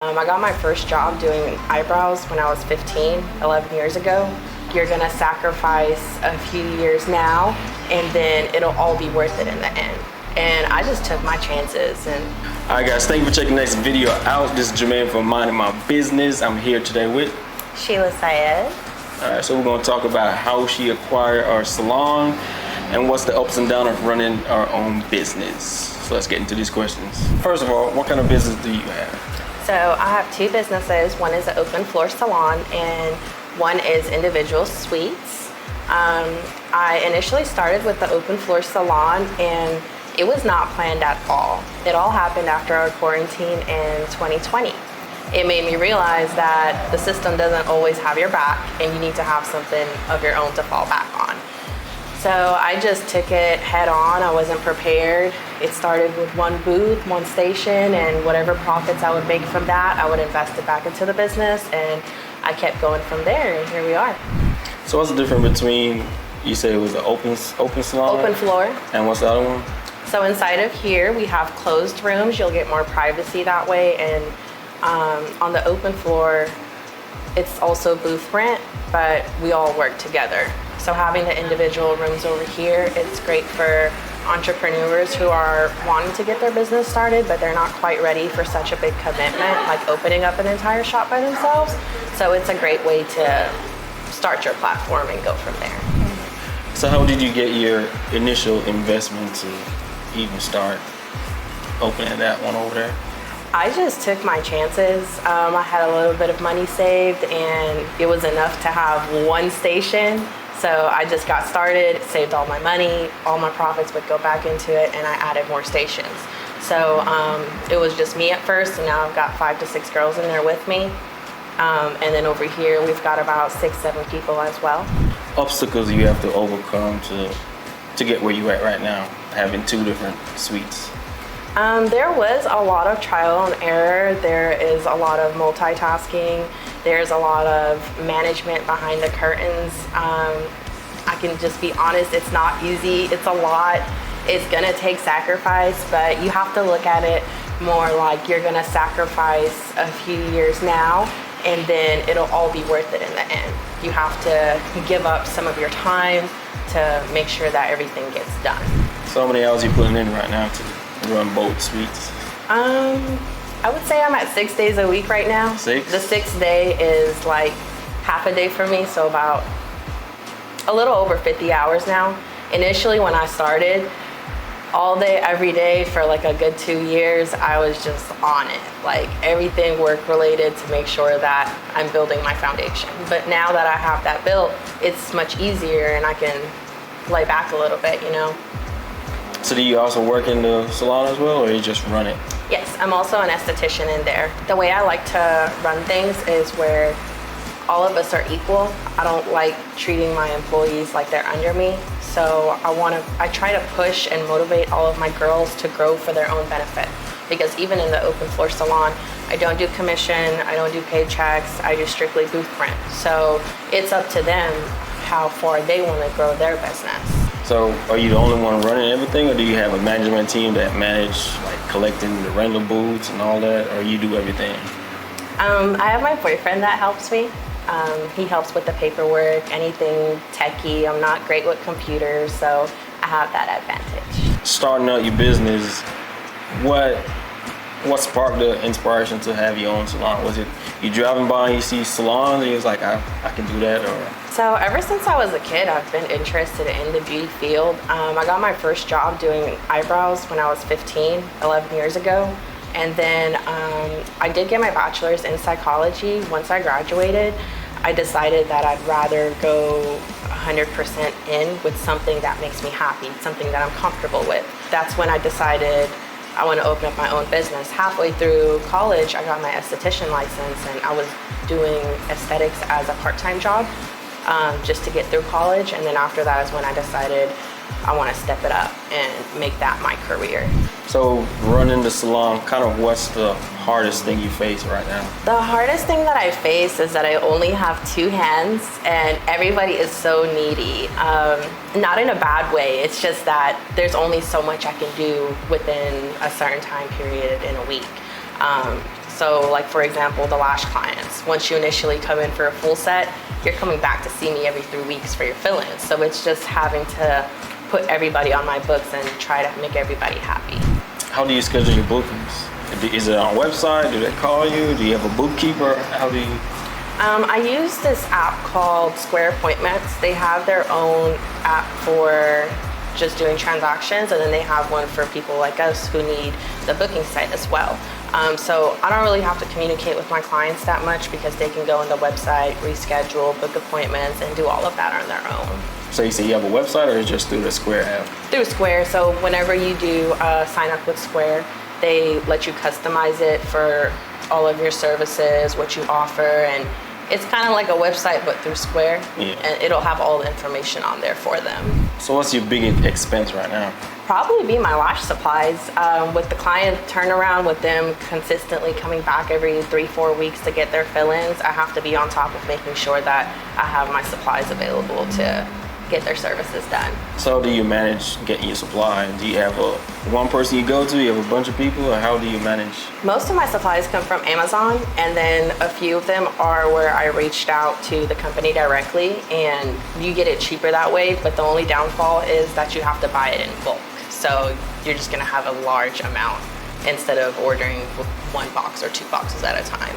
I got my first job doing eyebrows when I was 15, 11 years ago. You're gonna sacrifice a few years now, and then it'll all be worth it in the end. And I just took my chances. And all right, guys, thank you for checking the next video out. This is Jermaine from Minding My Business. I'm here today with Sheila Syed. All right, so we're gonna talk about how she acquired our salon and what's the ups and downs of running our own business. So let's get into these questions. First of all, what kind of business do you have? So I have two businesses. One is an open floor salon and one is individual suites. I initially started with the open floor salon and it was not planned at all. It all happened after our quarantine in 2020. It made me realize that the system doesn't always have your back and you need to have something of your own to fall back on. So I just took it head on. I wasn't prepared. It started with one booth, one station, and whatever profits I would make from that, I would invest it back into the business, and I kept going from there, and here we are. So what's the difference between, you say it was an open salon? Open floor. And what's the other one? So inside of here, we have closed rooms. You'll get more privacy that way, and on the open floor, it's also booth rent, but we all work together. So having the individual rooms over here, it's great for entrepreneurs who are wanting to get their business started, but they're not quite ready for such a big commitment, like opening up an entire shop by themselves. So it's a great way to start your platform and go from there. So how did you get your initial investment to even start opening that one over there? I just took my chances. I had a little bit of money saved and it was enough to have one station. So I just got started, saved all my money, all my profits would go back into it, and I added more stations. So it was just me at first, and now I've got 5 to 6 girls in there with me. And then over here, we've got about 6, 7 people as well. Obstacles you have to overcome to get where you're at right now, having 2 different suites? There was a lot of trial and error. There is a lot of multitasking. There's a lot of management behind the curtains. I can just be honest, it's not easy. It's a lot. It's gonna take sacrifice, but you have to look at it more like you're gonna sacrifice a few years now, and then it'll all be worth it in the end. You have to give up some of your time to make sure that everything gets done. So how many hours are you putting in right now to run both suites? I would say I'm at 6 days a week right now. 6? The 6th day is like half a day for me, so about a little over 50 hours now. Initially when I started, all day, every day for like a good 2 years, I was just on it. Like everything work related to make sure that I'm building my foundation. But now that I have that built, it's much easier and I can lay back a little bit, you know? So do you also work in the salon as well, or you just run it? Yes, I'm also an esthetician in there. The way I like to run things is where all of us are equal. I don't like treating my employees like they're under me. So I try to push and motivate all of my girls to grow for their own benefit. Because even in the open floor salon, I don't do commission, I don't do paid checks, I do strictly booth rent. So it's up to them how far they want to grow their business. So are you the only one running everything, or do you have a management team that manage like collecting the rental booths and all that, or you do everything? I have my boyfriend that helps me. He helps with the paperwork, anything techie. I'm not great with computers, so I have that advantage. Starting out your business, what sparked the inspiration to have your own salon? Was it you driving by and you see salons and you was like, I can do that? Or? So ever since I was a kid, I've been interested in the beauty field. I got my first job doing eyebrows when I was 15, 11 years ago. And then I did get my bachelor's in psychology. Once I graduated, I decided that I'd rather go 100% in with something that makes me happy, something that I'm comfortable with. That's when I decided I want to open up my own business. Halfway through college, I got my esthetician license and I was doing aesthetics as a part-time job just to get through college. And then after that is when I decided I want to step it up and make that my career. So running the salon, kind of what's the hardest thing you face right now? The hardest thing that I face is that I only have 2 hands and everybody is so needy. Not in a bad way, it's just that there's only so much I can do within a certain time period in a week. So like for example, the lash clients, once you initially come in for a full set, you're coming back to see me every 3 weeks for your fill-ins. So it's just having to put everybody on my books and try to make everybody happy. How do you schedule your bookings? Is it on a website? Do they call you? Do you have a bookkeeper? How do you? I use this app called Square Appointments. They have their own app for just doing transactions, and then they have one for people like us who need the booking site as well. So I don't really have to communicate with my clients that much because they can go on the website, reschedule, book appointments, and do all of that on their own. So you say you have a website, or is it just through the Square app? Through Square. So whenever you do sign up with Square, they let you customize it for all of your services, what you offer, and it's kind of like a website but through Square. Yeah. And it'll have all the information on there for them. So what's your biggest expense right now? Probably be my lash supplies. With the client turnaround, with them consistently coming back every 3-4 weeks to get their fill-ins, I have to be on top of making sure that I have my supplies available to get their services done. So do you manage getting your supply? Do you have one person you go to? You have a bunch of people, or how do you manage? Most of my supplies come from Amazon, and then a few of them are where I reached out to the company directly, and you get it cheaper that way, but the only downfall is that you have to buy it in bulk. So you're just gonna have a large amount instead of ordering 1 box or 2 boxes at a time.